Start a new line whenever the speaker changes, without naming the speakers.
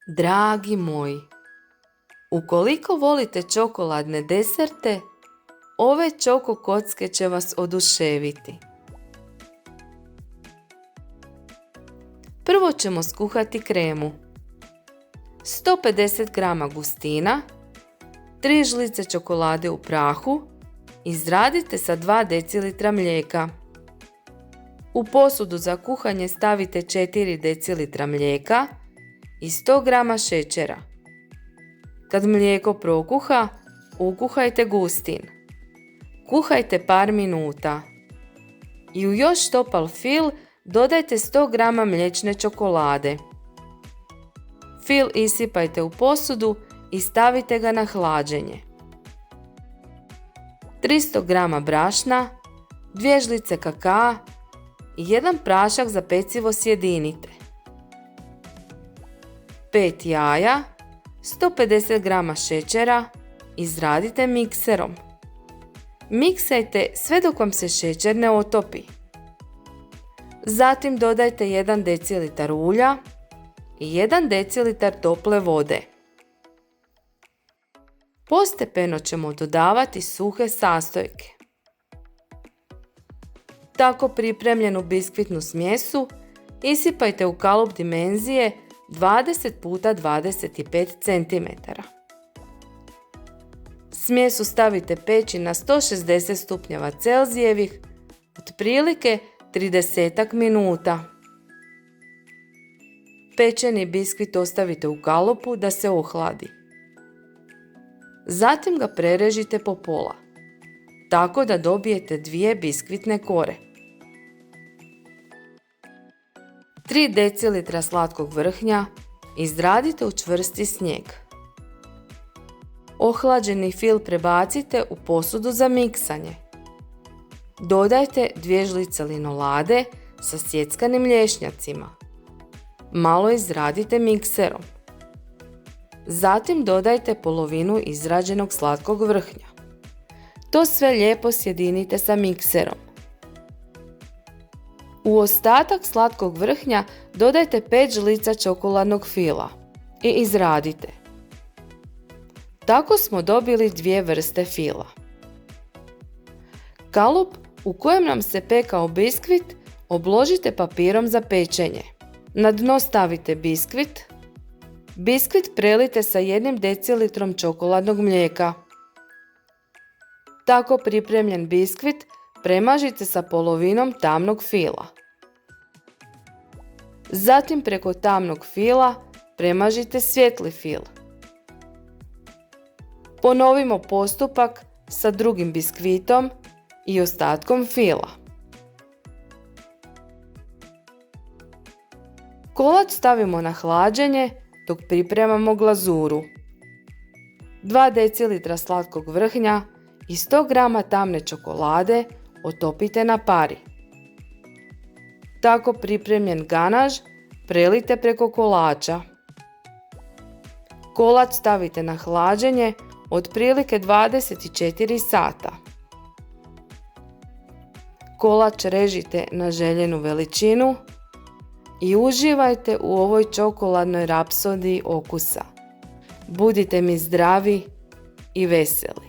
Dragi moji, ukoliko volite čokoladne deserte, ove čoko kocke će vas oduševiti. Prvo ćemo skuhati kremu. 150 g gustina, 3 žlice čokolade u prahu, izradite sa 2 dl mlijeka. U posudu za kuhanje stavite 4 dl mlijeka i 100 g šećera. Kad mlijeko prokuha, ukuhajte gustin. Kuhajte par minuta. I u još topal fil dodajte 100 g mliječne čokolade. Fil isipajte u posudu i stavite ga na hlađenje. 300 g brašna, 2 žlice kakaa i 1 prašak za pecivo sjedinite. 5 jaja, 150 g šećera izradite mikserom. Miksajte sve dok vam se šećer ne otopi. Zatim dodajte 1 dl ulja i 1 dl tople vode. Postepeno ćemo dodavati suhe sastojke. Tako pripremljenu biskvitnu smjesu isipajte u kalup dimenzije 20 x 25 cm. Smjesu stavite peći na 160 stupnjeva Celzijevih otprilike 30 minuta. Pečeni biskvit ostavite u kalupu da se ohladi. Zatim ga prerežite po pola, tako da dobijete 2 biskvitne kore. 3 dl slatkog vrhnja izradite u čvrsti snijeg. Ohlađeni fil prebacite u posudu za miksanje. Dodajte 2 žlice linolade sa sjeckanim lješnjacima. Malo izradite mikserom. Zatim dodajte polovinu izrađenog slatkog vrhnja. To sve lijepo sjedinite sa mikserom. U ostatak slatkog vrhnja dodajte 5 žlica čokoladnog fila i izradite. Tako smo dobili 2 vrste fila. Kalup u kojem nam se pekao biskvit obložite papirom za pečenje. Na dno stavite biskvit. Biskvit prelijte sa 1 dl čokoladnog mlijeka. Tako pripremljen biskvit premažite sa polovinom tamnog fila. Zatim preko tamnog fila premažite svijetli fil. Ponovimo postupak sa drugim biskvitom i ostatkom fila. Kolač stavimo na hlađenje dok pripremamo glazuru. 2 dl slatkog vrhnja i 100 g tamne čokolade otopite na pari. Tako pripremljen ganaž prelijte preko kolača. Kolač stavite na hlađenje otprilike 24 sata. Kolač režite na željenu veličinu i uživajte u ovoj čokoladnoj rapsodiji okusa. Budite mi zdravi i veseli.